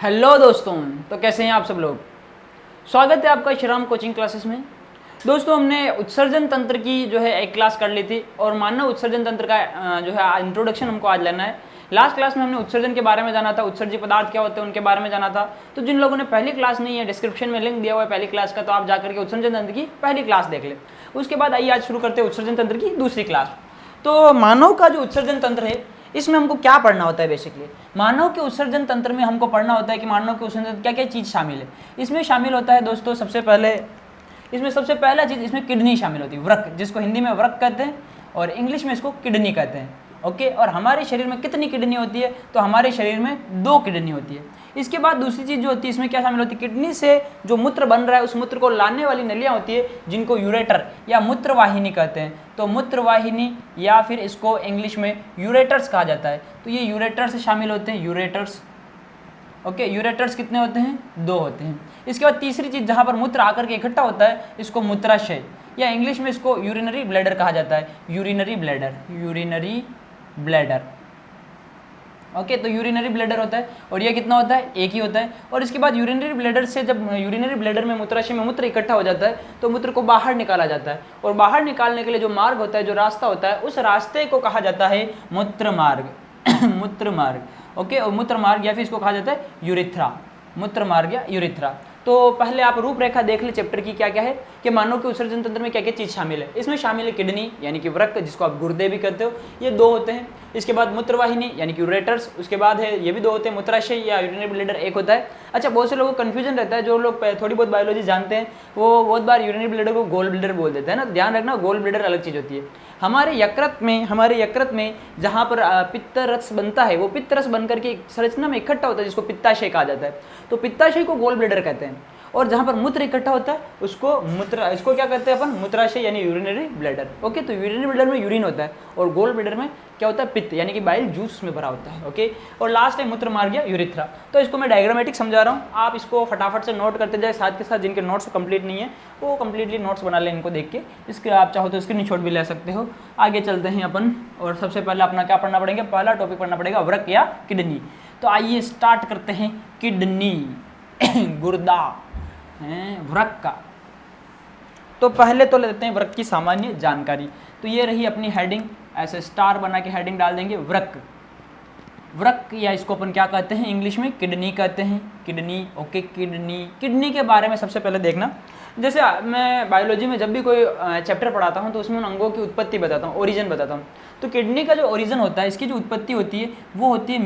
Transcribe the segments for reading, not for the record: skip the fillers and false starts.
Hello दोस्तों, तो कैसे हैं आप सब लोग। स्वागत है आपका श्रीराम कोचिंग क्लासेस में। दोस्तों, हमने उत्सर्जन तंत्र की जो है एक क्लास कर ली थी और मानव उत्सर्जन तंत्र का जो है इंट्रोडक्शन हमको आज लेना है। लास्ट क्लास में हमने उत्सर्जन के बारे में जाना था, उत्सर्जी पदार्थ क्या होते हैं उनके बारे में जाना था। तो जिन लोगों ने पहली क्लास नहीं है, डिस्क्रिप्शन में लिंक दिया हुआ है पहली क्लास का, तो आप जाकर के उत्सर्जन तंत्र की पहली क्लास देख लें। उसके बाद आइए आज शुरू करते हैं उत्सर्जन तंत्र की दूसरी क्लास। तो मानव का जो उत्सर्जन तंत्र है, इसमें हमको क्या पढ़ना होता है। बेसिकली मानव के उत्सर्जन तंत्र में हमको पढ़ना होता है कि मानव के उत्सर्जन तंत्र क्या क्या चीज़ शामिल है। इसमें शामिल होता है दोस्तों, सबसे पहला चीज़ इसमें किडनी शामिल होती है, वृक्क, जिसको हिंदी में वृक्क कहते हैं और इंग्लिश में इसको किडनी कहते हैं। ओके, और हमारे शरीर में कितनी किडनी होती है, तो हमारे शरीर में 2 किडनी होती है। इसके बाद दूसरी चीज़ जो होती है, इसमें क्या शामिल होती है, किडनी से जो मूत्र बन रहा है उस मूत्र को लाने वाली नलियाँ होती है, जिनको यूरेटर या मूत्रवाहिनी कहते हैं। तो मूत्रवाहिनी या फिर इसको इंग्लिश में यूरेटर्स कहा जाता है। तो ये यूरेटर्स शामिल होते हैं, यूरेटर्स। ओके, यूरेटर्स कितने होते हैं, 2 होते हैं। इसके बाद तीसरी चीज़ जहाँ पर मूत्र आकर के इकट्ठा होता है, इसको मूत्राशय या इंग्लिश में इसको यूरिनरी ब्लैडर कहा जाता है। Urinary bladder. ओके, तो यूरिनरी ब्लैडर होता है और ये कितना होता है, एक ही होता है। और इसके बाद यूरिनरी ब्लैडर से जब यूरिनरी ब्लैडर में मूत्राशय में मूत्र इकट्ठा हो जाता है, तो मूत्र को बाहर निकाला जाता है। और बाहर निकालने के लिए जो मार्ग होता है, जो रास्ता होता है, उस रास्ते को कहा जाता है मूत्र मार्ग। मूत्र मार्ग। ओके, और मूत्र मार्ग या फिर इसको कहा जाता है यूरिथ्रा, मूत्र मार्ग या यूरिथ्रा। तो पहले आप रूपरेखा देख ले चैप्टर की, क्या क्या है कि मानव के उत्सर्जन तंत्र में क्या क्या चीज़ शामिल है। इसमें शामिल है किडनी यानी कि वृक्क, जिसको आप गुर्दे भी कहते हो, ये 2 होते हैं। इसके बाद मूत्रवाहिनी यानी कि यूरेटर्स, उसके बाद है ये भी 2 होते हैं, मूत्राशय या यूरिनरी ब्लैडर एक होता है। अच्छा, बहुत से लोगों को कन्फ्यूजन रहता है, जो लोग थोड़ी बहुत बायोलॉजी जानते हैं वो बहुत बार यूरिनरी ब्लैडर को गोल ब्लैडर बोल देते हैं ना। ध्यान रखना, गोल ब्लैडर अलग चीज़ होती है। हमारे यकृत में जहाँ पर पित्तरस बनता है, वो पित्तरस बनकर के संरचना में इकट्ठा होता है, जिसको पित्ताशय कहा जाता है। तो पित्ताशय को गोल ब्लैडर कहते हैं। और जहाँ पर मूत्र इकट्ठा होता है इसको क्या कहते हैं अपन, मूत्राशय यानी यूरिनरी ब्लैडर। ओके, तो यूरिनरी ब्लैडर में यूरिन होता है और गोल ब्लैडर में क्या होता है, पित्त यानी कि बाइल जूस में भरा होता है। ओके, और लास्ट है मूत्र मार्ग या यूरिथ्रा। तो इसको मैं डायग्रामेटिक समझा रहा हूँ, आप इसको फटाफट से नोट करते जाए, साथ के साथ जिनके नोट्स कंप्लीट नहीं है वो कंप्लीटली नोट्स बना लें इनको देख के। इसके आप चाहो तो स्क्रीनशॉट भी ले सकते हो। आगे चलते हैं अपन, और सबसे पहले अपना क्या पढ़ना पड़ेगा, पहला टॉपिक पढ़ना पड़ेगा वृक्क या किडनी। तो आइए स्टार्ट करते हैं किडनी, गुर्दा वृक्क का। तो पहले तो लेते हैं वृक्क की सामान्य जानकारी। तो ये रही अपनी हेडिंग, ऐसे स्टार बना के हेडिंग डाल देंगे, वृक्क। वृक्क या इसको अपन क्या कहते हैं, इंग्लिश में किडनी कहते हैं, किडनी। ओके, किडनी के बारे में सबसे पहले देखना, जैसे मैं बायोलॉजी में जब भी कोई चैप्टर पढ़ाता हूँ तो उसमें उन अंगों की उत्पत्ति बताता हूँ, ओरिजिन बताता हूँ। तो किडनी का जो ओरिजिन होता है, इसकी जो उत्पत्ति होती है वो होती है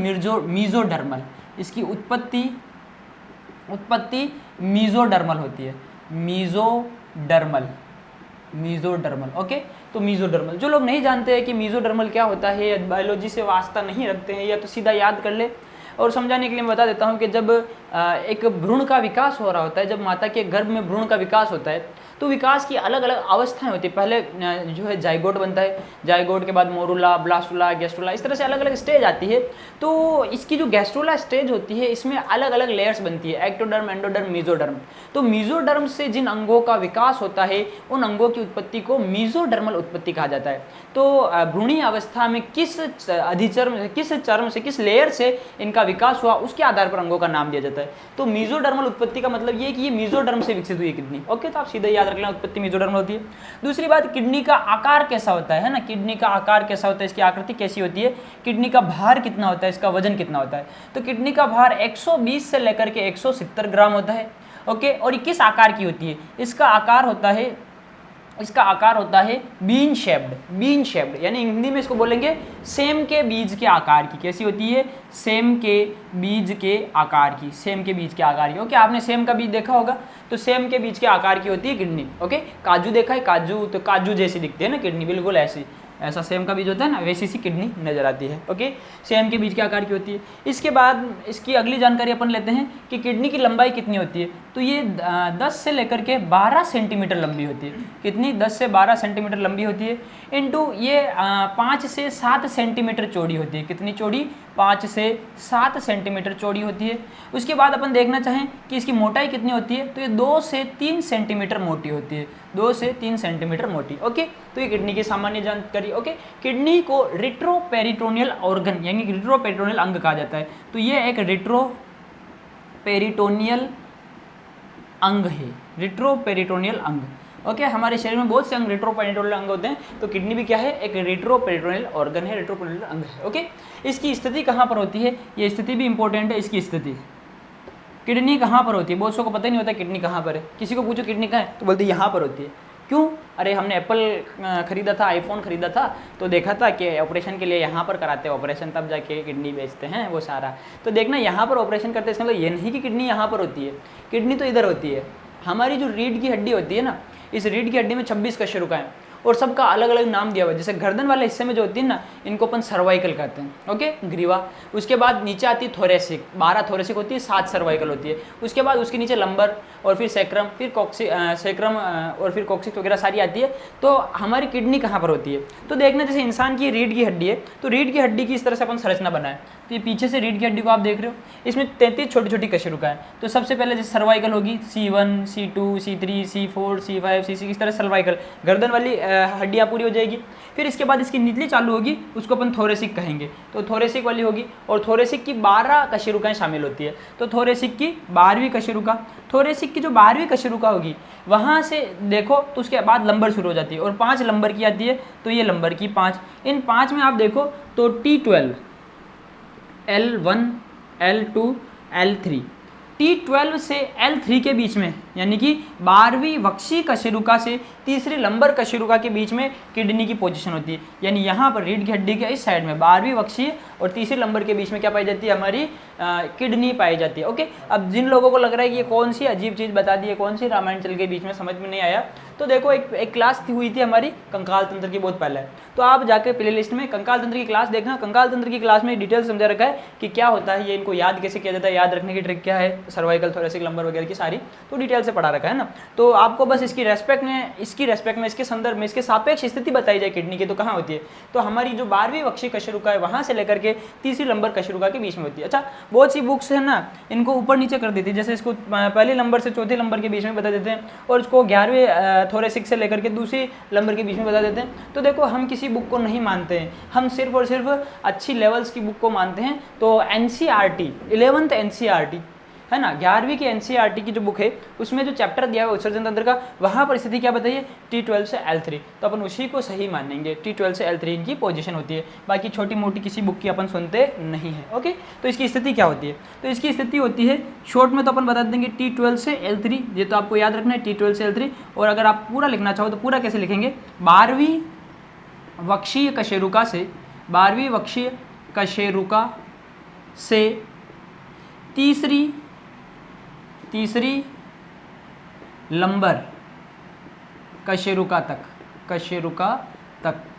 मीजोडर्मल। इसकी उत्पत्ति मीजोडर्मल होती है, मीजोडर्मल। ओके, तो मीजोडर्मल, जो लोग नहीं जानते हैं कि मीजोडर्मल क्या होता है, या बायोलॉजी से वास्ता नहीं रखते हैं, या तो सीधा याद कर ले। और समझाने के लिए मैं बता देता हूँ कि जब एक भ्रूण का विकास हो रहा होता है, जब माता के गर्भ में भ्रूण का विकास होता है, तो विकास की अलग अलग अवस्थाएं होती है। पहले जो है जाइगोट बनता है, जाइगोट के बाद मोरूला, ब्लास्टुला, गैस्ट्रुला, इस तरह से अलग अलग स्टेज आती है। तो इसकी जो गैस्ट्रुला स्टेज होती है, इसमें अलग अलग लेयर्स बनती है, एक्टोडर्म, एंडोडर्म, मीजोडर्म। तो मीजोडर्म से जिन अंगों का विकास होता है, उन अंगों की उत्पत्ति को मीजोडर्मल उत्पत्ति कहा जाता है। तो भ्रूणीय अवस्था में किस चर्म से, किस लेयर से इनका विकास हुआ, उसके आधार पर अंगों का नाम दिया जाता है। तो मीजोडर्मल उत्पत्ति का मतलब ये कि ये मीजोडर्म से विकसित हुई किडनी। ओके, तो आप सीधे याद रख लेना, उत्पत्ति मीजोडर्मल होती है। दूसरी बात, किडनी का आकार कैसा होता है ना, किडनी का आकार कैसा होता है, इसकी आकृति कैसी होती है, किडनी का भार कितना होता है, इसका वजन कितना होता है। तो किडनी का भार 120 से लेकर के 170 ग्राम होता है। ओके, और ये किस आकार की होती है, इसका आकार होता है बीन शेप्ड, यानी हिंदी में इसको बोलेंगे सेम के बीज के आकार की। कैसी होती है, सेम के बीज के आकार की। ओके, आपने सेम का बीज देखा होगा, तो सेम के बीज के आकार की होती है किडनी। ओके, काजू देखा है, काजू, तो काजू जैसी दिखती है ना किडनी, बिल्कुल ऐसा सेम का बीज होता है ना, वैसी सी किडनी नजर आती है। ओके, सेम के बीज के आकार की होती है। इसके बाद इसकी अगली जानकारी अपन लेते हैं कि किडनी की लंबाई कितनी होती है। तो ये 10 से लेकर के 12 सेंटीमीटर लंबी होती है। कितनी, 10 से 12 सेंटीमीटर लंबी होती है। इनटू ये 5 से 7 सेंटीमीटर चौड़ी होती है। कितनी चौड़ी, 5 से 7 सेंटीमीटर चौड़ी होती है। उसके बाद अपन देखना चाहें कि इसकी मोटाई कितनी होती है, तो ये 2 से 3 सेंटीमीटर मोटी होती है, 2 से 3 सेंटीमीटर मोटी। ओके, तो ये किडनी की सामान्य जानकारी। ओके, किडनी को रिट्रोपेरिटोनियल ऑर्गन यानी रिट्रोपेरिटोनियल अंग कहा जाता है। तो ये एक पेरिटोनियल अंग है, रेट्रोपेरिटोनियल अंग। ओके, हमारे शरीर में बहुत से अंग रेट्रोपेरिटोनियल अंग होते हैं, तो किडनी भी क्या है, एक रेट्रोपेरिटोनियल ऑर्गन है, रेट्रोपेरिटोनियल अंग है। ओके, इसकी स्थिति कहाँ पर होती है, ये स्थिति भी इंपॉर्टेंट है। इसकी स्थिति किडनी कहाँ पर होती है, बहुत सौ को पता ही नहीं होता किडनी कहाँ पर है। किसी को पूछो किडनी कहाँ है तो बोलते यहाँ पर होती है। क्यों? अरे हमने एप्पल खरीदा था, आईफोन खरीदा था, तो देखा था कि ऑपरेशन के लिए यहाँ पर कराते हैं ऑपरेशन, तब जाके किडनी बेचते हैं वो सारा। तो देखना यहाँ पर ऑपरेशन करते हैं, इसका मतलब ये नहीं कि किडनी यहाँ पर होती है, किडनी तो इधर होती है। हमारी जो रीढ़ की हड्डी होती है ना, इस रीढ़ की हड्डी में 26 कशेरुका हैं और सबका अलग अलग नाम दिया हुआ है। जैसे गर्दन वाले हिस्से में जो होती है ना, इनको अपन सर्वाइकल कहते हैं। ओके, ग्रीवा। उसके बाद नीचे आती है थोरेसिक, 12 थोरेसिक होती है, 7 सर्वाइकल होती है। उसके बाद उसके नीचे लंबर और फिर सैक्रम, फिर सैक्रम और फिर कॉक्सिक्स वगैरह सारी आती है। तो हमारी किडनी कहाँ पर होती है, तो देखना जैसे इंसान की रीढ़ की हड्डी है, तो रीढ़ की हड्डी की इस तरह से अपन संरचना बनाए। तो ये पीछे से रीढ़ की हड्डी को आप देख रहे हो, इसमें 33 छोटी छोटी कशेरुका है। तो सबसे पहले जैसे सर्वाइकल होगी C1, C2, C3, C4, C5, C6, इस तरह सर्वाइकल गर्दन वाली हड्डियाँ पूरी हो जाएगी। फिर इसके बाद इसकी निचली चालू होगी, उसको अपन थोरेसिक कहेंगे। तो थोरेसिक वाली होगी और थोरेसिक की 12 कशेरुकाएँ शामिल होती है। तो थोरेसिक की 12वीं कशेरुका, थोरेसिक की जो 12वीं कशेरुका होगी वहाँ से देखो तो उसके बाद लंबर शुरू हो जाती है और 5 लंबर की आती है। तो ये लंबर की 5, इन 5 में आप देखो तो T12, L1, L2, L3, T12 से L3 के बीच में, यानी कि 12वीं वक्षीय कशेरुका से तीसरी लंबर कशेरुका के बीच में किडनी की पोजीशन होती है। यानी यहाँ पर रीढ़ की हड्डी के इस साइड में 12वीं वक्षीय और तीसरी लंबर के बीच में क्या पाई जाती है, हमारी किडनी पाई जाती है। ओके, अब जिन लोगों को लग रहा है कि ये कौन सी अजीब चीज़ बता दी है, कौन सी रामायण चल के बीच में समझ में नहीं आया, तो देखो एक क्लास हुई थी हमारी कंकाल तंत्र की बहुत पहले, तो आप जाके प्ले लिस्ट में कंकाल तंत्र की क्लास देखना। कंकाल तंत्र की क्लास में डिटेल समझा रखा है कि क्या होता है, ये इनको याद कैसे किया जाता है, याद रखने की ट्रिक क्या है, सर्वाइकल, थोरेसिक, लंबर वगैरह की सारी तो डिटेल से पढ़ा रखा है ना। तो आपको बस इसकी रेस्पेक्ट में, इसके संदर्भ में, इसके सापेक्ष स्थिति बताई जाए किडनी की तो कहाँ होती है, तो हमारी जो 12वीं वक्षीय कशेरुका है वहाँ से लेकर के तीसरी लंबर कशेरुका के बीच में होती है। अच्छा, बहुत सी बुक्स है ना, इनको ऊपर नीचे कर देती है, जैसे इसको पहले नंबर से चौथे नंबर के बीच में बता देते हैं और इसको 11वें थोरेसिक से लेकर के दूसरी नंबर के बीच में बता देते हैं। तो देखो, हम किसी बुक को नहीं मानते हैं, हम सिर्फ और सिर्फ अच्छी लेवल्स की बुक को मानते हैं। तो NCERT 11th NCERT है ना, 11वीं की NCERT की जो बुक है उसमें जो चैप्टर दिया है उत्सर्जन तंत्र का, वहाँ पर स्थिति क्या बताइए, T12 से L3, तो अपन उसी को सही मानेंगे। T12 से L3 इनकी पोजीशन होती है, बाकी छोटी मोटी किसी बुक की अपन सुनते नहीं है। ओके, तो इसकी स्थिति क्या होती है, तो इसकी स्थिति होती है शॉर्ट में तो अपन बता देंगे T12 से L3, ये तो आपको याद रखना है T12 से L3। और अगर आप पूरा लिखना चाहो तो पूरा कैसे लिखेंगे, 12वीं वक्षीय कशेरुका से, 12वीं वक्षीय कशेरुका से तीसरी लंबर कशेरुका तक,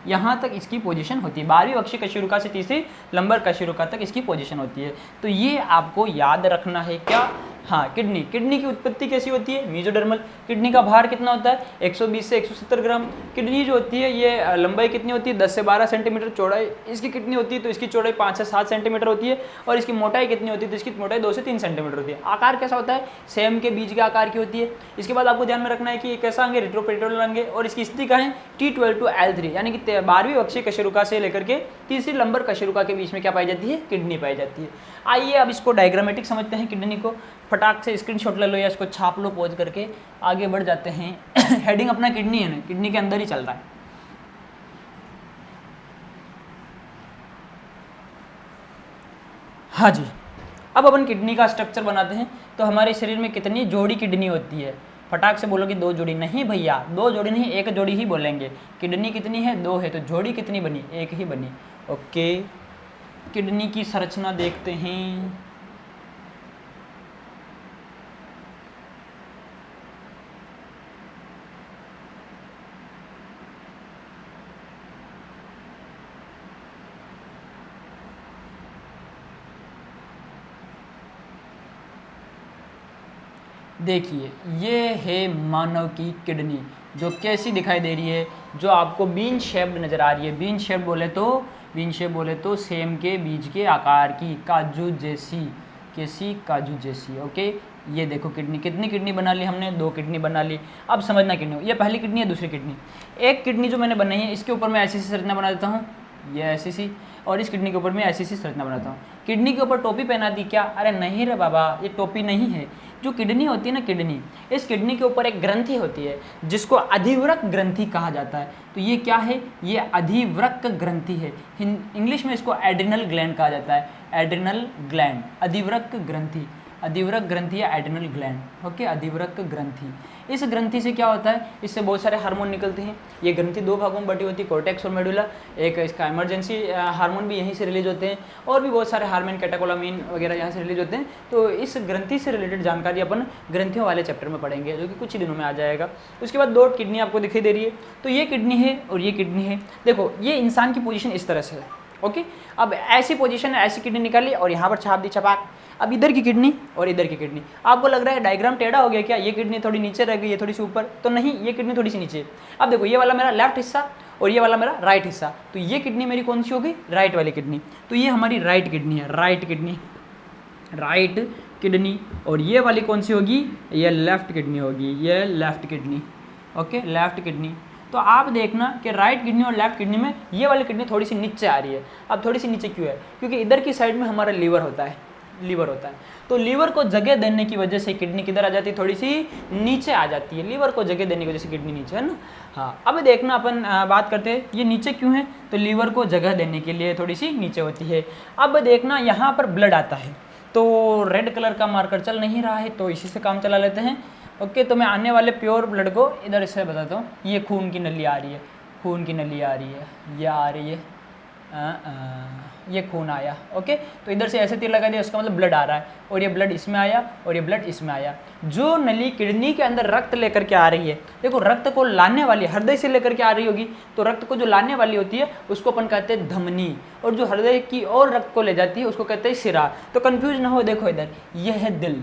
यहाँ तक इसकी पोजीशन होती है। 12वीं वक्षीय कशेरुका से तीसरी लंबर कशेरुका तक इसकी पोजीशन होती है। तो ये आपको याद रखना है। क्या? हाँ, किडनी की उत्पत्ति कैसी होती है, मीजोडर्मल। किडनी का भार कितना होता है, 120 से 170 ग्राम। किडनी जो होती है ये लंबाई कितनी होती है, 10 से 12 सेंटीमीटर चौड़ाई इसकी कितनी होती है, तो इसकी चौड़ाई 5 से 7 सेंटीमीटर होती है। और इसकी मोटाई कितनी होती है, तो इसकी मोटाई 2 से 3 सेंटीमीटर होती है। आकार कैसा होता है, सेम के बीज के आकार की होती है। इसके बाद आपको ध्यान में रखना है कि ये कैसा अंग है, रेट्रोपेरिटोनियल अंग है। और इसकी स्थिति कहाँ है, T12 to L3, यानी कि 12वीं वक्षीय कशेरुका से लेकर के तीसरी लंबर कशेरुका के बीच में क्या पाई जाती है, किडनी पाई जाती है। आइए अब इसको डायग्रामेटिक समझते हैं किडनी को। फटाक से स्क्रीनशॉट ले लो या इसको छाप लो पॉज करके, आगे बढ़ जाते हैं। हेडिंग अपना किडनी है ना, किडनी के अंदर ही चल रहा है। हाँ जी, अब अपन किडनी का स्ट्रक्चर बनाते हैं। तो हमारे शरीर में कितनी जोड़ी किडनी होती है, फटाक से बोलोगे 2 जोड़ी। नहीं भैया, 2 जोड़ी नहीं, 1 जोड़ी ही बोलेंगे। किडनी कितनी है, 2 है, तो जोड़ी कितनी बनी, 1 ही बनी। ओके, किडनी की संरचना देखते हैं। देखिए, ये है मानव की किडनी, जो कैसी दिखाई दे रही है, जो आपको बीन शेप्ड नज़र आ रही है। बीन शेप बोले तो सेम के बीज के आकार की, काजू जैसी, कैसी, काजू जैसी। ओके, ये देखो किडनी, कितनी किडनी बना ली हमने, 2 किडनी बना ली। अब समझना किडनी, ये पहली किडनी है, दूसरी किडनी। एक किडनी जो मैंने बनाई है, इसके ऊपर मैं ऐसी संरचना बना देता हूँ, ये ऐसी सी, और इस किडनी के ऊपर मैं ऐसी सी संरचना बनाता हूँ। किडनी के ऊपर टोपी पहना दी क्या? अरे नहीं रे बाबा, ये टोपी नहीं है। जो किडनी होती है ना, किडनी, इस किडनी के ऊपर एक ग्रंथि होती है जिसको अधिवृक्क ग्रंथि कहा जाता है। तो ये क्या है? ये अधिवृक्क ग्रंथि है। इंग्लिश में इसको एड्रिनल ग्लैंड कहा जाता है। एड्रिनल ग्लैंड, अधिवृक्क ग्रंथि, अधिवृक्क ग्रंथि या एड्रिनल ग्लैंड, ओके, अधिवृक्क ग्रंथि। इस ग्रंथि से क्या होता है? इससे बहुत सारे हार्मोन निकलते हैं। ये ग्रंथि दो भागों में बटी होती है, कोर्टेक्स और मेडुला। एक इसका इमरजेंसी हार्मोन भी यहीं से रिलीज होते हैं, और भी बहुत सारे हार्मोन, कैटेकोलामीन वगैरह यहाँ से रिलीज होते हैं। तो इस ग्रंथि से रिलेटेड जानकारी अपन ग्रंथियों वाले चैप्टर में पढ़ेंगे, जो कि कुछ ही दिनों में आ जाएगा। उसके बाद दो किडनी आपको दिखाई दे रही है, तो ये किडनी है और ये किडनी है। देखो, ये इंसान की पोजीशन इस तरह से है, ओके। अब ऐसी पोजीशन है, ऐसी किडनी निकाली और यहाँ पर छाप दी छपाक। अब इधर की किडनी और इधर की किडनी, आपको लग रहा है डायग्राम टेढ़ा हो गया क्या? ये किडनी थोड़ी नीचे रह गई, ये थोड़ी सी ऊपर, तो नहीं, ये किडनी थोड़ी सी नीचे। अब देखो, ये वाला मेरा लेफ्ट हिस्सा और ये वाला मेरा राइट हिस्सा, तो ये किडनी मेरी कौन सी होगी? राइट वाली किडनी। तो ये हमारी राइट किडनी है, राइट किडनी, राइट किडनी। और ये वाली कौन सी होगी? ये लेफ्ट किडनी होगी, ये left kidney, okay, left kidney. तो आप देखना कि राइट किडनी और लेफ्ट किडनी में ये वाली किडनी थोड़ी सी नीचे आ रही है। अब थोड़ी सी नीचे क्यों है? क्योंकि इधर की साइड में हमारा लीवर होता है, लीवर होता है। तो लीवर को जगह देने की वजह से किडनी किधर आ जाती है? थोड़ी सी नीचे आ जाती है। लीवर को जगह देने की वजह से किडनी नीचे है ना। हाँ, अब देखना अपन बात करते हैं ये नीचे क्यों है? तो लीवर को जगह देने के लिए थोड़ी सी नीचे होती है। अब देखना, यहाँ पर ब्लड आता है, तो रेड कलर का मार्कर चल नहीं रहा है, तो इसी से काम चला लेते हैं, ओके। तो मैं आने वाले प्योर ब्लड को इधर से बताता हूँ। ये खून की नली आ रही है, खून की नली आ रही है, ये आ रही है, ये खून आया, ओके। तो इधर से ऐसे तीर लगा दिया, उसका मतलब ब्लड आ रहा है, और ये ब्लड इसमें आया और ये ब्लड इसमें आया। जो नली किडनी के अंदर रक्त लेकर के आ रही है, देखो रक्त को लाने वाली हृदय से लेकर के आ रही होगी, तो रक्त को जो लाने वाली होती है उसको अपन कहते हैं धमनी, और जो हृदय की और रक्त को ले जाती है उसको कहते हैं शिरा। तो कंफ्यूज ना हो, देखो इधर ये है दिल,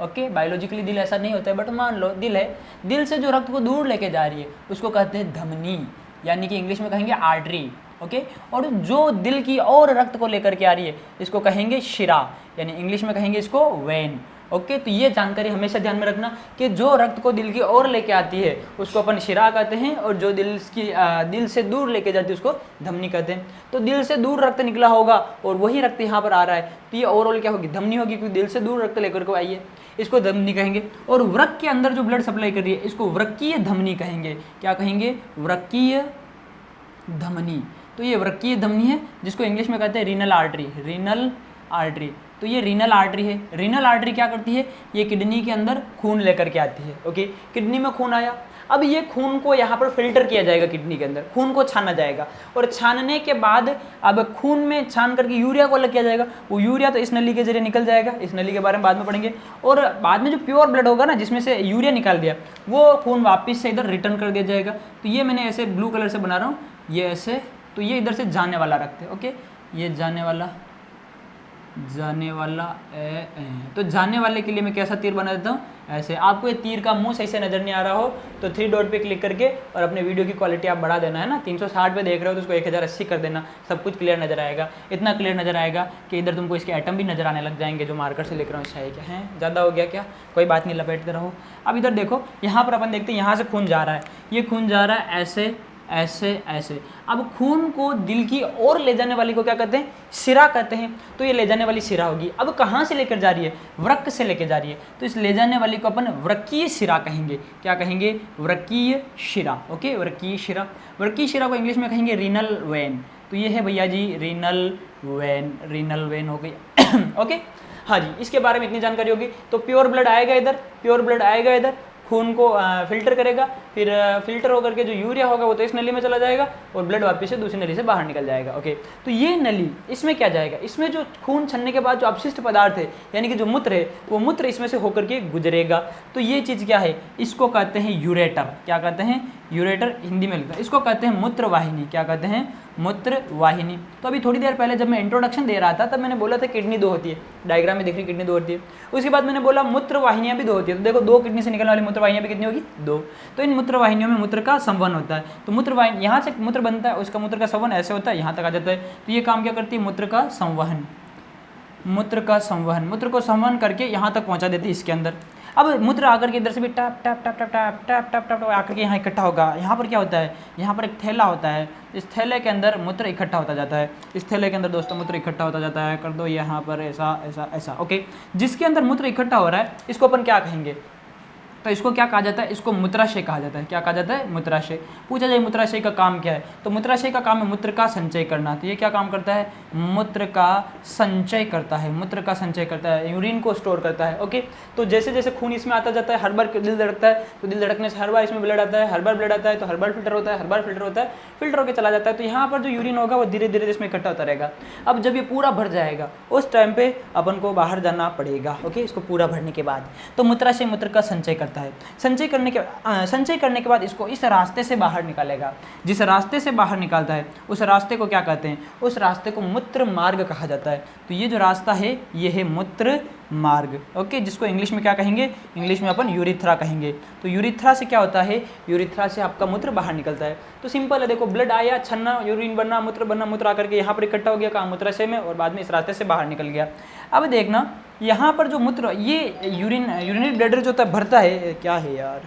ओके। बायोलॉजिकली दिल ऐसा नहीं होता है, बट मान लो दिल है। दिल से जो रक्त को दूर लेके जा रही है उसको कहते हैं धमनी, यानी कि इंग्लिश में कहेंगे आर्टरी, ओके। और जो दिल की और रक्त को लेकर के आ रही है इसको कहेंगे शिरा, यानी इंग्लिश में कहेंगे इसको वेन, ओके। तो ये जानकारी हमेशा ध्यान में रखना कि जो रक्त को दिल की ओर लेके आती है उसको अपन शिरा कहते हैं, और जो दिल से दूर लेके जाती है उसको धमनी कहते हैं। तो दिल से दूर रक्त निकला होगा और वही रक्त यहाँ पर आ रहा है, तो ये ओवरऑल क्या होगी? धमनी होगी, क्योंकि दिल से दूर रक्त लेकर के आई है, इसको धमनी कहेंगे। और वृक्क के अंदर जो ब्लड सप्लाई कर रही है इसको वृक्कीय धमनी कहेंगे। क्या कहेंगे? वृक्कीय धमनी। तो ये वृक्कीय धमनी है, जिसको इंग्लिश में कहते हैं रीनल आर्टरी, रीनल आर्टरी। तो ये रीनल आर्टरी है। रीनल आर्टरी क्या करती है? ये किडनी के अंदर खून लेकर के आती है, ओके। किडनी में खून आया, अब ये खून को यहाँ पर फिल्टर किया जाएगा, किडनी के अंदर खून को छाना जाएगा, और छानने के बाद अब खून में छान करके यूरिया को अलग किया जाएगा। वो यूरिया तो इस नली के जरिए निकल जाएगा, इस नली के बारे में बाद में पढ़ेंगे। और बाद में जो प्योर ब्लड होगा ना, जिसमें से यूरिया निकाल दिया, वो खून वापस से इधर रिटर्न कर दिया जाएगा। तो ये मैंने ऐसे ब्लू कलर से बना रहा हूँ, ये ऐसे, तो ये इधर से जाने वाला रखते हैं, ओके। ये जाने वाला तो जाने वाले के लिए मैं कैसा तीर बना देता हूँ? ऐसे। आपको ये तीर का मुंह सही से नज़र नहीं आ रहा हो तो 3 डॉट पे क्लिक करके और अपने वीडियो की क्वालिटी आप बढ़ा देना, है ना। 360 पे देख रहे हो तो उसको 1080 कर देना, सब कुछ क्लियर नज़र आएगा। इतना क्लियर नज़र आएगा कि इधर तुमको इसके एटम भी नज़र आने लग जाएंगे, जो मार्कर से लिख रहा हूँ। शायद क्या है, ज़्यादा हो गया क्या? कोई बात नहीं, लपेटते रहो। अब इधर देखो, यहाँ पर अपन देखते हैं, यहाँ से खून जा रहा है, ये खून जा रहा है ऐसे ऐसे ऐसे। अब खून को दिल की ओर ले जाने वाली को क्या कहते हैं? शिरा कहते हैं। तो ये ले जाने वाली शिरा होगी। अब कहाँ से लेकर जा रही है? वृक्क से लेकर जा रही है, तो इस ले जाने वाली को अपन वृक्कीय शिरा कहेंगे। क्या कहेंगे? वृक्कीय शिरा, ओके। वृक्कीय शिरा, वृक्कीय शिरा को इंग्लिश में कहेंगे रीनल वेन। तो ये है भैया जी रीनल वेन, रीनल वेन हो गई ओके। हाँ जी, इसके बारे में इतनी जानकारी होगी। तो प्योर ब्लड आएगा इधर, प्योर ब्लड आएगा इधर, खून को फिल्टर करेगा, फिर फिल्टर होकर के जो यूरिया होगा वो तो इस नली में चला जाएगा और ब्लड वापस से दूसरी नली से बाहर निकल जाएगा, ओके। तो ये नली, इसमें क्या जाएगा? इसमें जो खून छनने के बाद जो अपशिष्ट पदार्थ है, यानी कि जो मूत्र है, वो मूत्र इसमें से होकर के गुजरेगा। तो ये चीज़ क्या है? इसको कहते हैं यूरेटर। क्या कहते हैं? यूरेटर, हिंदी में लिखता है। इसको कहते हैं मूत्र वाहिनी। क्या कहते हैं? मूत्र वाहिनी। तो अभी थोड़ी देर पहले जब मैं इंट्रोडक्शन दे रहा था तब मैंने बोला था किडनी 2 होती है, डायग्राम में देख रही किडनी 2 होती है। उसके बाद मैंने बोला मूत्र वाहिनियाँ भी 2 होती है। तो देखो 2 किडनी से निकलने वाली मूत्र वाहिनियाँ भी कितनी होगी? 2। तो इन मूत्र वाहिनियों में मूत्र का संवहन होता है। तो मूत्र वाहिनी, यहाँ से मूत्र बनता है, उसका मूत्र का संवहन ऐसे होता है, यहाँ तक आ जाता है। तो ये काम क्या करती है? मूत्र का संवहन, मूत्र का संवहन, मूत्र को संवहन करके यहाँ तक पहुँचा देती है इसके अंदर। अब मूत्र आकर के इधर से भी tap tap tap tap tap tap tap tap आकर के यहाँ इकट्ठा होगा। यहाँ पर क्या होता है, यहाँ पर एक थैला होता है, इस थैले के अंदर मूत्र इकट्ठा होता जाता है। इस थैले के अंदर दोस्तों मूत्र इकट्ठा होता जाता है। कर दो यहाँ पर ऐसा ऐसा ऐसा, ओके। जिसके अंदर मूत्र इकट्ठा हो रहा है इसको अपन क्या कहेंगे, तो इसको क्या कहा जाता है, इसको मूत्राशय कहा जाता है। क्या कहा जाता है, मूत्राशय। पूछा जाए मूत्राशय का काम क्या है, तो मूत्राशय का काम है मूत्र का संचय करना। तो ये क्या काम करता है, मूत्र का संचय करता है, मूत्र का संचय करता है, यूरिन को स्टोर करता है, ओके। तो जैसे जैसे खून इसमें आता जाता है, हर बार दिल धड़कता है तो दिल धड़कने से हर बार इसमें ब्लड आता है, हर बार ब्लड आता है तो हर बार फिल्टर होता है, हर बार फिल्टर होता है, फिल्टर होकर चला जाता है। तो यहाँ पर जो यूरिन होगा वो धीरे धीरे इसमें इकट्ठा होता रहेगा। अब जब ये पूरा भर जाएगा उस टाइम पे अपन को बाहर जाना पड़ेगा, ओके। इसको पूरा भरने के बाद तो मूत्राशय मूत्र का संचय करता है। संचय करने के बाद इसको इस रास्ते से बाहर निकालेगा। जिस रास्ते से बाहर निकालता है उस रास्ते को क्या कहते हैं, उस रास्ते को मूत्र मार्ग कहा जाता है। तो ये जो रास्ता है ये है मूत्र मार्ग, ओके, जिसको इंग्लिश में क्या कहेंगे, इंग्लिश में अपन यूरिथ्रा कहेंगे। तो यूरिथ्रा से क्या होता है, यूरिथ्रा से आपका मूत्र बाहर निकलता है। तो सिंपल है, देखो ब्लड आया, छन्ना, यूरिन बनना, मूत्र आकर के यहाँ पर इकट्ठा हो गया कहाँ, मूत्राशय में, और बाद में इस रास्ते से बाहर निकल गया। अब देखना यहाँ पर जो मूत्र, ये यूरिनरी ब्लैडर जो होता है भरता है, क्या है यार,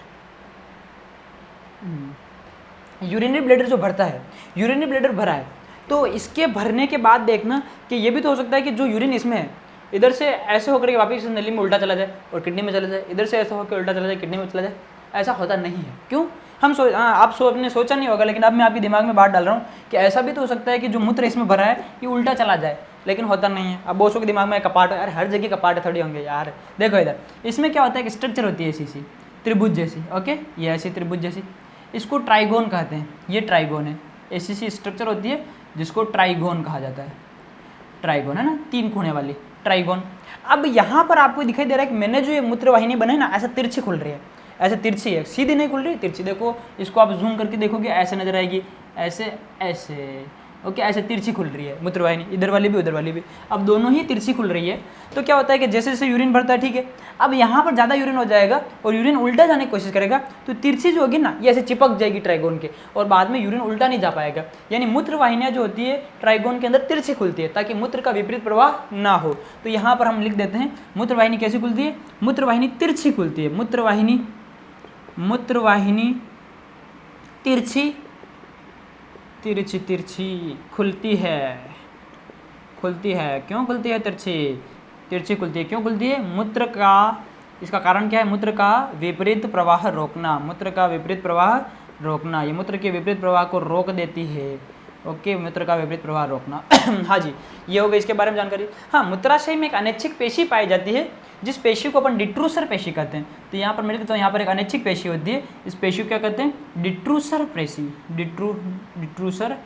यूरिनरी ब्लैडर जो भरता है, यूरिनरी ब्लैडर भरा है, तो इसके भरने के बाद देखना कि ये भी तो हो सकता है कि जो यूरिन इसमें है इधर से ऐसे होकर के वापस नली में उल्टा चला जाए और किडनी में चला जाए, इधर से ऐसा होकर उल्टा चला जाए किडनी में चला जाए। ऐसा होता नहीं है, क्यों, हम आपने सोचा नहीं होगा, लेकिन अब मैं आपके दिमाग में बात डाल रहा हूँ कि ऐसा भी तो हो सकता है कि जो मूत्र इसमें भरा है ये उल्टा चला जाए, लेकिन होता नहीं है। अब बहुत के दिमाग में कपाट है, यार हर जगह कपाट थोड़ी होंगे यार। देखो इधर इसमें क्या होता है कि स्ट्रक्चर होती है ऐसी सी त्रिभुज जैसी, ओके, ये ऐसी त्रिभुज जैसी, इसको ट्राइगोन कहते हैं। ये ट्राइगोन है, ऐसी सी स्ट्रक्चर होती है जिसको ट्राइगोन कहा जाता है। ट्राइगोन है ना, 3 कोने वाली ट्राइगोन। अब यहाँ पर आपको दिखाई दे रहा है कि मैंने जो ये मूत्रवाहिनी बनाई ना, ऐसा तिरछी खुल रही है, ऐसे तिरछी है, सीधी नहीं खुल रही, तिरछी। देखो इसको आप जूम करके देखोगे ऐसे नजर आएगी, ऐसे ऐसे, ओके, ऐसे तिरछी खुल रही है मूत्रवाहिनी, इधर वाली भी उधर वाली भी। अब दोनों ही तिरछी खुल रही है। तो क्या होता है कि जैसे जैसे यूरिन भरता है, ठीक है, अब यहाँ पर ज़्यादा यूरिन हो जाएगा और यूरिन उल्टा जाने की कोशिश करेगा, तो तिरछी जो होगी ना ये ऐसे चिपक जाएगी ट्राइगोन के, और बाद में यूरिन उल्टा नहीं जा पाएगा। यानी मूत्रवाहिनियाँ जो होती है ट्राइगोन के अंदर तिरछी खुलती है ताकि मूत्र का विपरीत प्रवाह ना हो। तो यहाँ पर हम लिख देते हैं मूत्रवाहिनी कैसी खुलती है, मूत्रवाहिनी तिरछी खुलती है। मूत्रवाहिनी तिरछी तिरछी तिरछी खुलती है, क्यों खुलती है, तिरछी खुलती है, क्यों खुलती है, मूत्र का, इसका कारण क्या है, मूत्र का विपरीत प्रवाह रोकना, मूत्र का विपरीत प्रवाह रोकना, ये मूत्र के विपरीत प्रवाह को रोक देती है, ओके, मूत्र का विपरीत प्रवाह रोकना। हाँ जी, ये हो गई इसके बारे में जानकारी। हाँ, मूत्राशय में एक अनैच्छिक पेशी पाई जाती है जिस पेशी को अपन डिट्रूसर पेशी कहते हैं। तो यहाँ पर मेरे, तो यहाँ पर एक अनैच्छिक पेशी होती है, इस पेशी को क्या कहते हैं, डिट्रूसर पेशी, डिट्रूसर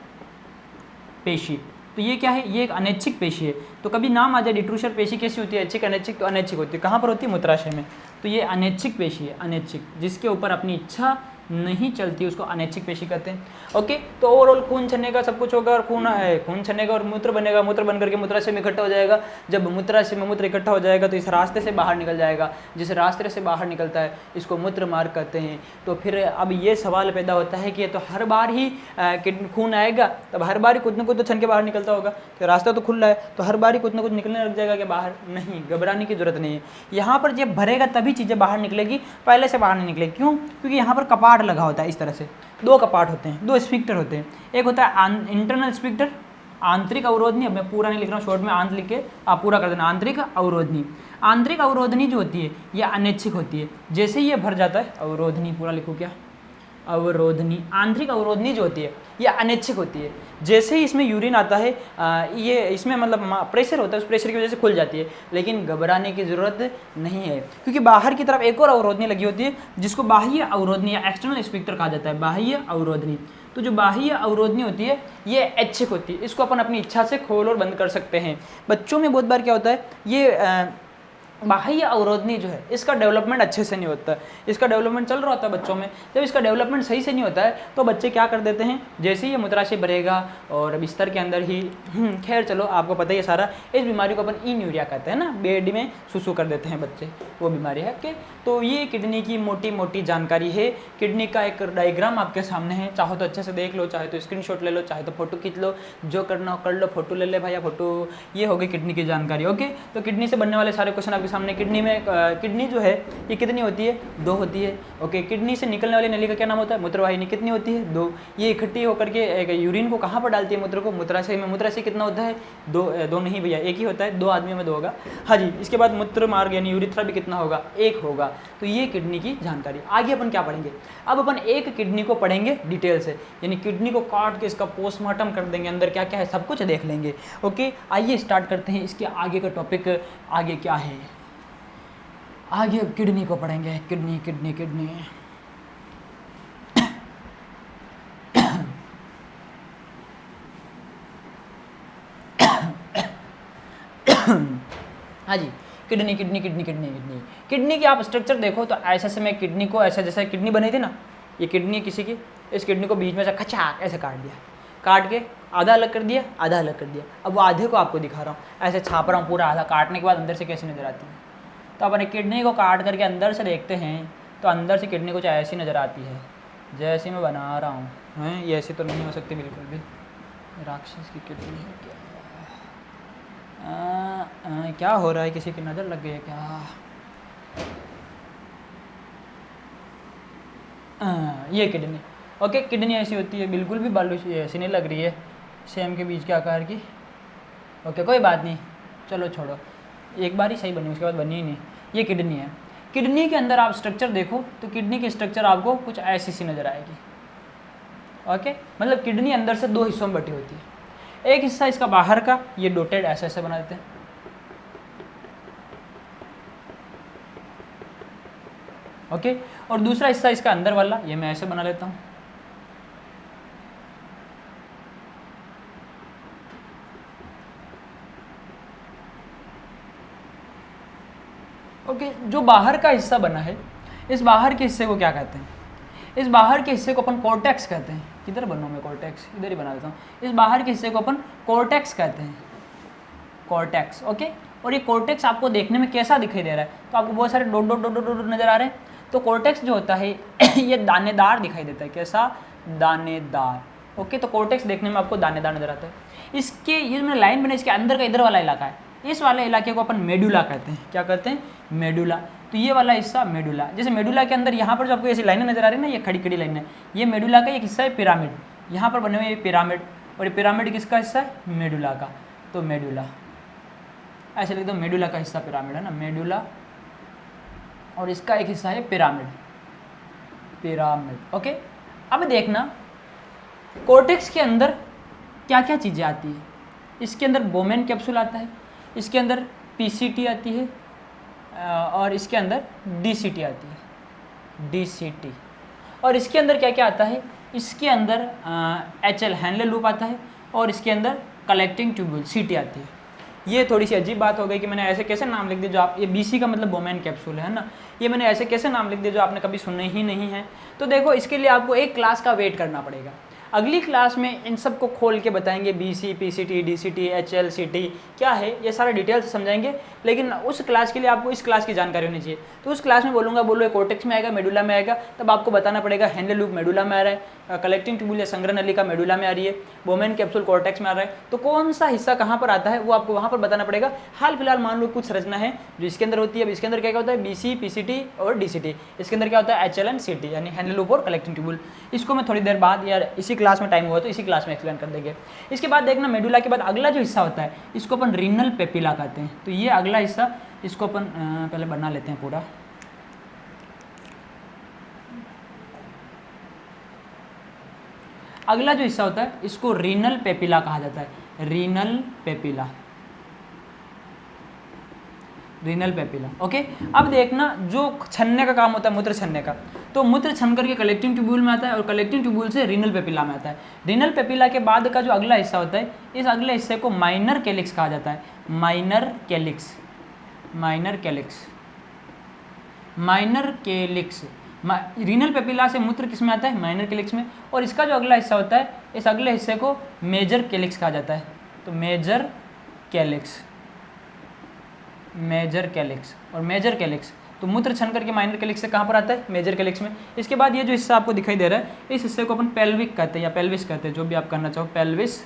पेशी। तो ये क्या है, ये एक अनैच्छिक पेशी है। तो कभी नाम आ जाए डिट्रूसर पेशी कैसी होती है, ऐच्छिक अनैच्छिक, तो अनैच्छिक होती है, कहाँ पर होती है, मूत्राशय में। तो ये अनैच्छिक पेशी है, अनैच्छिक, जिसके ऊपर अपनी इच्छा नहीं चलती उसको अनैच्छिक पेशी कहते हैं, ओके। तो ओवरऑल खून छनेगा, सब कुछ होगा, और खून छनेगा और मूत्र बनेगा, मूत्र बन करके मूत्राशय में इकट्ठा हो जाएगा। जब मूत्राशय में मूत्र इकट्ठा हो जाएगा तो इस रास्ते से बाहर निकल जाएगा, जिस रास्ते से बाहर निकलता है इसको मूत्र मार्ग कहते हैं। तो फिर अब ये सवाल पैदा होता है कि तो हर बार ही खून आएगा, तब हर बार ही कुछ न कुछ तो छन के बाहर निकलता होगा, तो रास्ता तो खुल रहा है, तो हर बार ही कुछ न कुछ निकलने लग जाएगा कि बाहर। नहीं, घबराने की जरूरत नहीं है। यहाँ पर जब भरेगा तभी चीज़ें बाहर निकलेगी, पहले से बाहर नहीं निकलेगी। क्यों, क्योंकि यहाँ पर कपाट लगा होता है, इस तरह से 2 कपाट होते हैं, 2 स्फिंक्टर होते हैं। एक होता है इंटरनल स्फिंक्टर, आंतरिक अवरोधनी, अब मैं पूरा नहीं लिख रहा हूँ, शॉर्ट में आंत लिख के आप पूरा कर देना, आंतरिक अवरोधनी। आंतरिक अवरोधनी जो होती है यह अनैच्छिक होती है, जैसे ही ये भर जाता है, अवरोधनी पूरा लिखो क्या, अवरोधनी, आंतरिक अवरोधनी जो होती है ये अनैच्छिक होती है। जैसे ही इसमें यूरिन आता है, ये इसमें मतलब प्रेशर होता है, उस प्रेशर की वजह से खुल जाती है, लेकिन घबराने की ज़रूरत नहीं है, क्योंकि बाहर की तरफ एक और अवरोधनी लगी होती है जिसको बाह्य अवरोधनी या एक्सटर्नल स्फिंक्टर कहा जाता है, बाह्य अवरोधनी। तो जो बाह्य अवरोधनी होती है ये ऐच्छिक होती है, इसको अपन अपनी इच्छा से खोल और बंद कर सकते हैं। बच्चों में बहुत बार क्या होता है, ये बाह्य अवरोधनी जो है इसका डेवलपमेंट अच्छे से नहीं होता है, इसका डेवलपमेंट चल रहा होता है बच्चों में, जब इसका डेवलपमेंट सही से नहीं होता है तो बच्चे क्या कर देते हैं, जैसे ही ये मूत्राशय भरेगा और बिस्तर के अंदर ही खैर चलो आपको पता ही है सारा, इस बीमारी को अपन इन्यूरिया कहते हैं ना, बेड में सुसु कर देते हैं बच्चे, वो बीमारी है कि। तो ये किडनी की मोटी मोटी जानकारी है। किडनी का एक डायग्राम आपके सामने है, चाहो तो अच्छे से देख लो, चाहे तो स्क्रीनशॉट ले लो, चाहे तो फोटो खींच लो, जो करना हो कर लो, फोटो ले ले भैया फोटो। ये होगी किडनी की जानकारी, ओके। तो किडनी से बनने वाले सारे क्वेश्चन आपके सामने किडनी में किडनी जो है ये कितनी होती है, 2 होती है। ओके, किडनी से निकलने वाली नली का क्या नाम होता है, मूत्रवाहिनी। कितनी होती है, 2। ये इकट्ठी होकर के यूरिन को कहाँ पर डालती है, मूत्र को, मूत्राशय में। मूत्राशय कितना होता है, 2 नहीं भैया, 1 ही होता है, 2 आदमियों में 2 होगा। हाँ जी, इसके बाद मूत्र मार्ग यानी यूरिथ्रा भी कितना होगा, 1 होगा। तो ये किडनी की जानकारी। आगे अपन क्या पढ़ेंगे, अब अपन एक किडनी को पढ़ेंगे डिटेल से, यानी किडनी को काट के इसका पोस्टमार्टम कर देंगे, अंदर क्या क्या है सब कुछ देख लेंगे। ओके, आइए स्टार्ट करते हैं। इसके आगे का टॉपिक आगे क्या है, आगे अब किडनी को पढ़ेंगे। किडनी किडनी किडनी हाँ जी, kidney kidney kidney kidney kidney kidney की आप स्ट्रक्चर देखो तो ऐसे मैं किडनी को ऐसा, जैसे किडनी बनी थी ना, ये किडनी है किसी की, इस किडनी को बीच में से खचा ऐसे काट दिया, काट के आधा अलग कर दिया, आधा अलग कर दिया। अब वो आधे को आपको दिखा रहा हूँ, ऐसे छाप रहा हूँ पूरा आधा। काटने के बाद अंदर से कैसी नज़र आती है, तो अपने किडनी को काट करके अंदर से देखते हैं तो अंदर से किडनी कुछ ऐसी नज़र आती है जैसी मैं बना रहा हूँ। हैं, ये ऐसी तो नहीं हो सकती बिल्कुल भी, राक्षस की किडनी है क्या? क्या हो रहा है, किसी की नज़र लग गई है क्या? ये किडनी। ओके, किडनी ऐसी होती है, बिल्कुल भी बालू ऐसी नहीं लग रही है, सेम के बीच के आकार की। ओके, कोई बात नहीं, चलो छोड़ो, एक बार ही सही बनी, उसके बाद बनी ही नहीं। ये किडनी है। किडनी के अंदर आप स्ट्रक्चर देखो तो किडनी की स्ट्रक्चर आपको कुछ ऐसी सी नज़र आएगी। ओके, मतलब किडनी अंदर से 2 हिस्सों में बटी होती है। एक हिस्सा इसका बाहर का, ये डोटेड ऐसे ऐसे बना देते हैं। ओके, और दूसरा हिस्सा इसका अंदर वाला, ये मैं ऐसे बना लेता हूँ। ओके, जो बाहर का हिस्सा बना है, इस बाहर के हिस्से को क्या कहते हैं? इस बाहर के हिस्से को अपन कॉर्टेक्स कहते हैं। किधर बनाऊँ मैं कॉर्टेक्स, इधर ही बना देता हूँ। इस बाहर के हिस्से को अपन कॉर्टेक्स कहते हैं, कॉर्टेक्स। ओके, और ये कॉर्टेक्स आपको देखने में कैसा दिखाई दे रहा है, तो आपको बहुत सारे dot dot dot dot dot नज़र आ रहे हैं। तो कॉर्टेक्स जो होता है ये दानेदार दिखाई देता है। कैसा? दानेदार। ओके, तो कॉर्टेक्स देखने में आपको दानेदार नज़र आता है। इसके ये मैंने लाइन बनाई, इसके अंदर का इधर वाला इलाका है, इस वाले इलाके को अपन मेडुला कहते हैं। क्या कहते हैं? मेडुला। तो ये वाला हिस्सा मेडुला। जैसे मेडुला के अंदर यहाँ पर जो आपको ऐसी लाइनें नजर आ रही है ना, ये खड़ी खड़ी लाइनें, ये मेडुला का एक हिस्सा है, पिरामिड। यहाँ पर बने हुए ये पिरामिड, और ये पिरामिड किसका हिस्सा है? मेडुला का। तो मेडुला ऐसे लिख दो, मेडुला का हिस्सा पिरामिड है ना, मेडुला, और इसका एक हिस्सा है पिरामिड, पिरामिड। ओके, अब देखना कॉर्टेक्स के अंदर क्या क्या चीज़ें आती है। इसके अंदर बोमेन कैप्सूल आता है, इसके अंदर पीसीटी आती है, और इसके अंदर डीसीटी आती है, डीसीटी। और इसके अंदर क्या क्या आता है? इसके अंदर एचएल हैनले लूप आता है, और इसके अंदर कलेक्टिंग ट्यूब्यूल सीटी आती है। ये थोड़ी सी अजीब बात हो गई कि मैंने ऐसे कैसे नाम लिख दिए जो आप, ये बीसी का मतलब बोमेन कैप्सूल है ना, ये मैंने ऐसे कैसे नाम लिख दिए जो आपने कभी सुने ही नहीं है। तो देखो, इसके लिए आपको एक क्लास का वेट करना पड़ेगा। अगली क्लास में इन सब को खोल के बताएंगे, बीसी, पीसीटी, डीसीटी, एचएल, सीटी क्या है, ये सारा डिटेल से समझाएंगे। लेकिन उस क्लास के लिए आपको इस क्लास की जानकारी होनी चाहिए। तो उस क्लास में बोलूँगा, बोलो कॉर्टेक्स में आएगा, मेडुला में आएगा, तब आपको बताना पड़ेगा हैनले लूप मेडुला में आ रहा है, कलेक्टिंग ट्यूब्यूल या संग्रह नलिका मेडुला में आ रही है, बोमेन कैप्सूल कॉर्टेक्स में आ रहा है, तो कौन सा हिस्सा कहाँ पर आता है वो आपको वहाँ पर बताना पड़ेगा। हाल फिलहाल मान लो कुछ संरचना है जो इसके अंदर होती है। अब इसके अंदर क्या क्या होता है? बीसी, पीसीटी और डीसीटी। इसके अंदर क्या होता है? एचएल एंड सीटी, यानी हैनले लूप और कलेक्टिंग ट्यूब्यूल। इसको मैं थोड़ी देर बाद या इसी क्लास में टाइम हुआ तो इसी क्लास में एक्सप्लेन कर देंगे। इसके बाद देखना, मेडुला के बाद अगला जो हिस्सा होता है इसको अपन रीनल पेपिला कहते हैं। तो ये अगला हिस्सा, इसको अपन पहले बना लेते हैं पूरा। अगला जो हिस्सा होता है इसको रीनल पेपिला कहा जाता है, renal papilla, renal papilla. Okay, अब देखना जो छन्ने का काम होता है, मूत्र छन्ने का, तो मूत्र छन करके कलेक्टिंग ट्यूब्यूल में आता है, और कलेक्टिंग ट्यूब्यूल से रीनल पेपिला में आता है। रीनल पेपिला के बाद का जो अगला हिस्सा होता है, इस अगले हिस्से को माइनर कैलिक्स कहा जाता है, minor calyx, minor calyx, minor calyx. Renal papilla से मूत्र किस में आता है? माइनर कैलिक्स में। और इसका जो अगला हिस्सा होता है, इस अगले हिस्से को मेजर कैलिक्स कहा जाता है। तो मेजर कैलिक्स, मेजर कैलिक्स और मेजर कैलिक्स, तो मूत्र छन करके माइनर कैलिक्स से कहाँ पर आता है? मेजर कैलिक्स में। इसके बाद ये जो हिस्सा आपको दिखाई दे रहा है, इस हिस्से को अपन पेल्विक कहते हैं या पेल्विस कहते हैं, जो भी आप करना चाहो, पेल्विस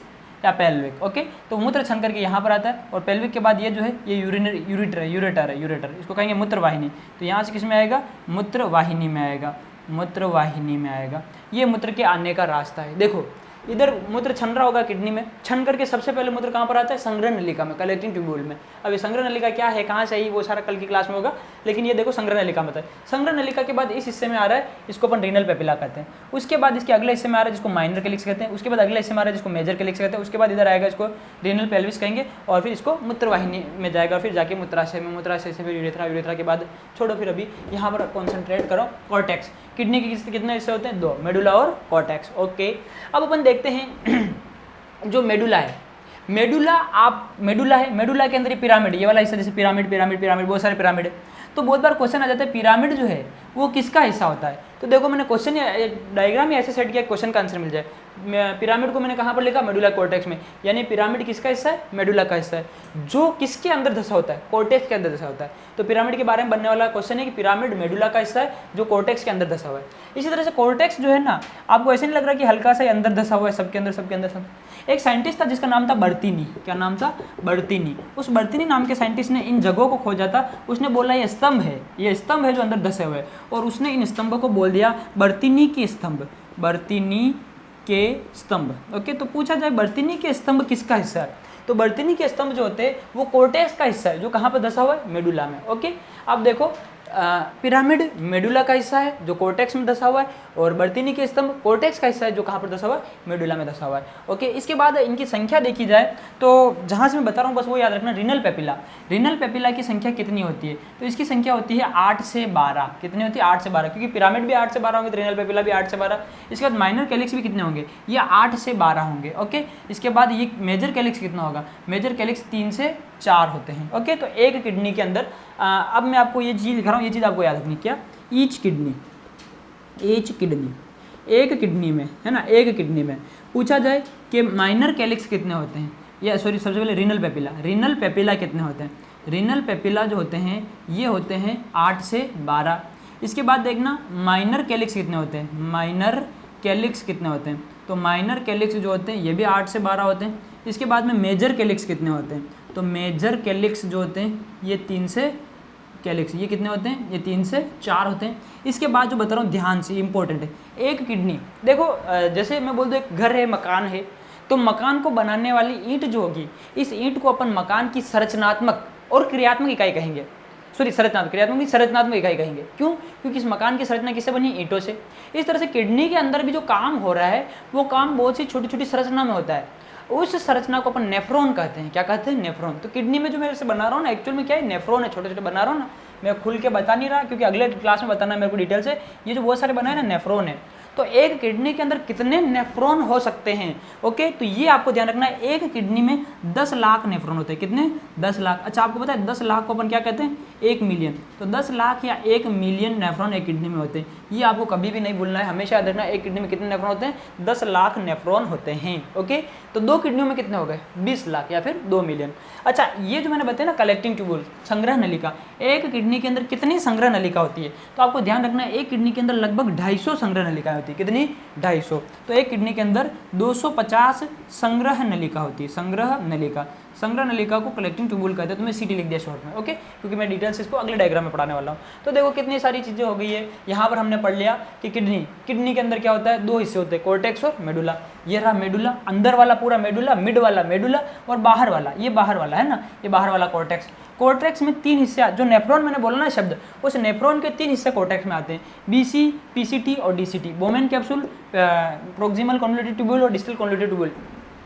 या पेल्विक। ओके, तो मूत्र छन करके यहाँ पर आता है और पेल्विक के बाद ये जो है ये यूरेटर है, इसको कहेंगे मूत्रवाहिनी। तो यहाँ से किस में आएगा, मूत्रवाहिनी में आएगा, मूत्रवाहिनी में आएगा। ये मूत्र के आने का रास्ता है। देखो इधर मूत्र छन रहा होगा किडनी में, छन करके सबसे पहले मूत्र कहाँ पर आता है, संग्रह नलिका में, कलेक्टिंग ट्यूब्यूल में। अब ये संग्रह नलिका क्या है, कहाँ से आई, वो सारा कल की क्लास में होगा, लेकिन ये देखो संग्रह नलिका में है। संग्रह नलिका के बाद इस हिस्से में आ रहा है, इसको अपन रीनल पेपिला कहते हैं। उसके बाद इसके अगले हिस्से में आ रहा है जिसको माइनर कैलिक्स कहते हैं। उसके बाद अगले हिस्से में आ रहा है जिसको मेजर कैलिक्स कहते हैं। उसके बाद इधर आएगा इसको रीनल पेल्विस कहेंगे और फिर इसको मूत्रवाहिनी में जाएगा, फिर जाके मूत्राशय में, मूत्राशय से फिर यूरेथ्रा, यूरेथ्रा के बाद छोड़ो, फिर अभी यहाँ पर कॉन्सेंट्रेट करो कॉर्टेक्स। किडनी के कितने हिस्से होते हैं, 2, मेडुला और कॉर्टेक्स। ओके, अब अपन देखते हैं जो मेडुला है, मेडुला है, मेडुला के अंदर ये पिरामिड, ये वाला हिस्सा, जैसे पिरामिड पिरामिड पिरामिड, बहुत सारे पिरामिड है। तो बहुत बार क्वेश्चन आ जाता है पिरामिड जो है वो किसका हिस्सा होता है। तो देखो मैंने क्वेश्चन डायग्राम ही ऐसे सेट किया क्वेश्चन का आंसर मिल जाए। पिरामिड को मैंने कहाँ पर लिखा, मेडुला कॉर्टेक्स में, यानी पिरामिड किसका हिस्सा है, मेडुला का हिस्सा है, जो किसके अंदर धसा होता है, कॉर्टेक्स के अंदर धसा होता है। तो पिरामिड के बारे में बनने वाला क्वेश्चन है कि पिरामिड मेडुला का हिस्सा है जो कॉर्टेक्स के अंदर धसा हुआ है। इसी तरह से कॉर्टेक्स जो है ना, आपको ऐसे नहीं लग रहा कि हल्का सा अंदर धसा हुआ है, सबके अंदर सब। एक साइंटिस्ट था जिसका नाम था बर्तीनी, क्या नाम था, बर्तीनी। उस बर्तीनी नाम के साइंटिस्ट ने इन जगहों को खोजा था। उसने बोला ये स्तंभ है जो अंदर धसे हुए, और उसने इन स्तंभों को बोल दिया बर्तीनी के स्तंभ, बर्तीनी के स्तंभ। ओके, तो पूछा जाए बर्तीनी के स्तंभ किसका हिस्सा है, तो बर्तीनी के स्तंभ जो होते हैं वो कॉर्टेक्स का हिस्सा है, जो कहाँ पर धसा हुआ है, मेडुला में। ओके, अब देखो पिरामिड मेडुला का हिस्सा है जो कॉर्टेक्स में धसा हुआ है, और बर्तीनी के स्तंभ कॉर्टेक्स का हिस्सा है जो कहाँ पर धसा हुआ है, मेडुला में धसा हुआ है। ओके, इसके बाद इनकी संख्या देखी जाए तो जहाँ से मैं बता रहा हूँ बस वो याद रखना, रीनल पेपिला की संख्या कितनी होती है, तो इसकी संख्या होती है 8 से 12। कितनी होती है, 8 से 12, क्योंकि पिरामिड भी 8 से 12 होंगे, तो रीनल पेपिला भी 8 से 12। इसके बाद माइनर कैलिक्स भी कितने होंगे, ये 8 से 12 होंगे। ओके, इसके बाद ये मेजर कैलिक्स कितना होगा, मेजर कैलिक्स 3 से 4 होते हैं। ओके, तो एक किडनी के अंदर अब मैं आपको ये चीज़ लिख रहा हूँ, ये चीज़ आपको याद रखनी, क्या, ईच किडनी, एक किडनी में है ना, एक किडनी में पूछा जाए कि माइनर कैलिक्स कितने होते हैं, या सॉरी सबसे पहले रीनल पेपिला कितने होते हैं। रीनल पेपिला जो होते हैं ये होते हैं 8 से 12। इसके बाद देखना माइनर कैलिक्स कितने होते हैं, माइनर कैलिक्स कितने होते हैं, तो माइनर कैलिक्स जो होते हैं ये भी 8 से 12 होते हैं। इसके बाद में मेजर कैलिक्स कितने होते हैं, तो मेजर कैलिक्स जो होते हैं ये 3 से कैलिक्स, ये कितने होते हैं, ये 3 से 4 होते हैं। इसके बाद जो बता रहा हूँ ध्यान से, इंपॉर्टेंट है, एक किडनी, देखो जैसे मैं बोल दूँ एक घर है, मकान है, तो मकान को बनाने वाली ईंट जो होगी, इस ईंट को अपन मकान की संरचनात्मक और क्रियात्मक इकाई कहेंगे, संरचनात्मक इकाई कहेंगे। क्यों, क्योंकि इस मकान की संरचना किससे बनी है, ईंटों से। इस तरह से किडनी के अंदर भी जो काम हो रहा है वो काम बहुत सी छोटी छोटी संरचना में होता है। उस संरचना को अपन नेफ्रॉन कहते हैं। क्या कहते हैं, नेफ्रॉन। तो किडनी में जो मैं ऐसे बना रहा हूँ ना, एक्चुअल में क्या है, नेफ्रॉन है, छोटे छोटे बना रहा हूँ ना, मैं खुल के बता नहीं रहा क्योंकि अगले क्लास में बताना है मेरे को डिटेल से। ये जो बहुत सारे बनाए ना, नेफ्रॉन है। तो एक किडनी के अंदर कितने नेफ्रॉन हो सकते हैं, ओके, तो ये आपको ध्यान रखना है। एक किडनी में 10 लाख नेफ्रॉन होते हैं। कितने, 10 लाख। अच्छा, आपको पता है 10 लाख को अपन क्या कहते हैं, 1 मिलियन। तो 10 लाख या 1 मिलियन नेफ्रॉन एक किडनी में होते हैं। ये आपको कभी भी नहीं भूलना है, हमेशा याद रखना है। एक किडनी में कितने नेफ्रॉन होते हैं, 10 लाख नेफ्रॉन होते हैं। ओके, तो 2 किडनियों में कितने हो गए, 20 लाख या फिर 2 मिलियन। अच्छा, ये जो मैंने बताया ना कलेक्टिंग ट्यूब्यूल, संग्रह नलिका, एक किडनी के अंदर कितनी संग्रह नलिका होती है, तो आपको ध्यान रखना है एक किडनी के अंदर लगभग 250 संग्रह नलिकाएं होती है। कितनी, 250। तो एक किडनी के अंदर 250 संग्रह नलिका होती है। संग्रह नलिका को कलेक्टिंग ट्यूब्यूल कहते हैं। तो मैं सीटी लिख दिया शॉर्ट में, ओके, क्योंकि मैं डिटेल्स इसको अगले डायग्राम में पढ़ाने वाला हूँ। तो देखो कितनी सारी चीज़ें हो गई है। यहाँ पर हमने पढ़ लिया कि किडनी के अंदर क्या होता है, 2 हिस्से होते हैं, कॉर्टेक्स और मेडुला। ये रहा मेडुला, अंदर वाला पूरा मेडुला, मिड वाला मेडुला, और बाहर वाला, ये बाहर वाला है ना, ये बाहर वाला कॉर्टेक्स। कॉर्टेक्स में 3 हिस्से, जो नेफ्रॉन मैंने बोला ना शब्द, उस नेफ्रॉन के 3 हिस्से कॉर्टेक्स में आते हैं, बीसी, पीसीटी और DCT. Bowman capsule, proximal convoluted tubule और डिस्टल कॉन्वोल्यूटेड ट्यूब्यूल।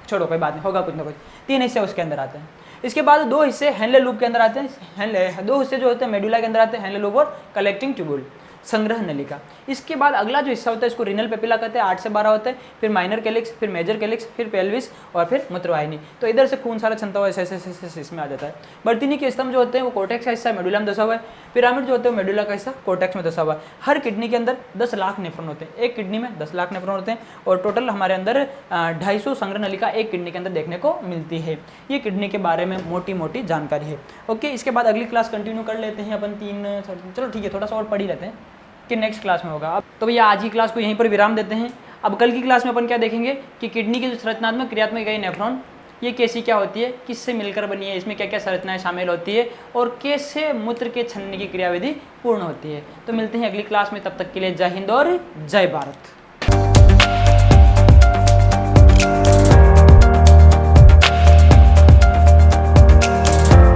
छोड़ो, कोई बात नहीं, होगा कुछ ना कुछ। 3 हिस्से उसके अंदर आते हैं। इसके बाद 2 हिस्से हेनले लूप के अंदर आते हैं। 2 हिस्से जो होते हैं मेडुला के अंदर आते हैं, हेनले लूप और कलेक्टिंग ट्यूब्यूल, संग्रह नलिका। इसके बाद अगला जो हिस्सा होता है इसको रीनल पेपिला कहते हैं, 8 से 12 होता है। फिर माइनर कैलिक्स, फिर मेजर कैलिक्स, फिर पेल्विस और फिर मूत्रवाहिनी। तो इधर से खून सारा छनता हुआ ऐसे इसमें आ जाता है। बर्तीनी के स्तंभ जो होते हैं वो कॉर्टेक्स का हिस्सा मेडुला में धसा हुआ है। पिरामिड जो होते हैं मेडुला का हिस्सा कॉर्टेक्स में धसा हुआ है। हर किडनी के अंदर 10 लाख नेफ्रॉन होते हैं। एक किडनी में 10 लाख नेफ्रॉन होते हैं और टोटल हमारे अंदर 250 संग्रह नलिका एक किडनी के अंदर देखने को मिलती है। ये किडनी के बारे में मोटी मोटी जानकारी है। ओके, इसके बाद अगली क्लास कंटिन्यू कर लेते हैं अपन 3, चलो ठीक है, थोड़ा सा और पढ़ ही लेते हैं कि नेक्स्ट क्लास में होगा। अब तो भैया आज की क्लास को यहीं पर विराम देते हैं। अब कल की क्लास में अपन क्या देखेंगे कि किडनी की जो संरचनात्मक क्रियात्मक इकाई नेफ्रॉन ये कैसी क्या होती है, किससे मिलकर बनी है, इसमें क्या क्या संरचनाएं शामिल होती है और कैसे मूत्र के छनने की क्रियाविधि पूर्ण होती है। तो मिलते हैं अगली क्लास में, तब तक के लिए जय हिंद और जय भारत।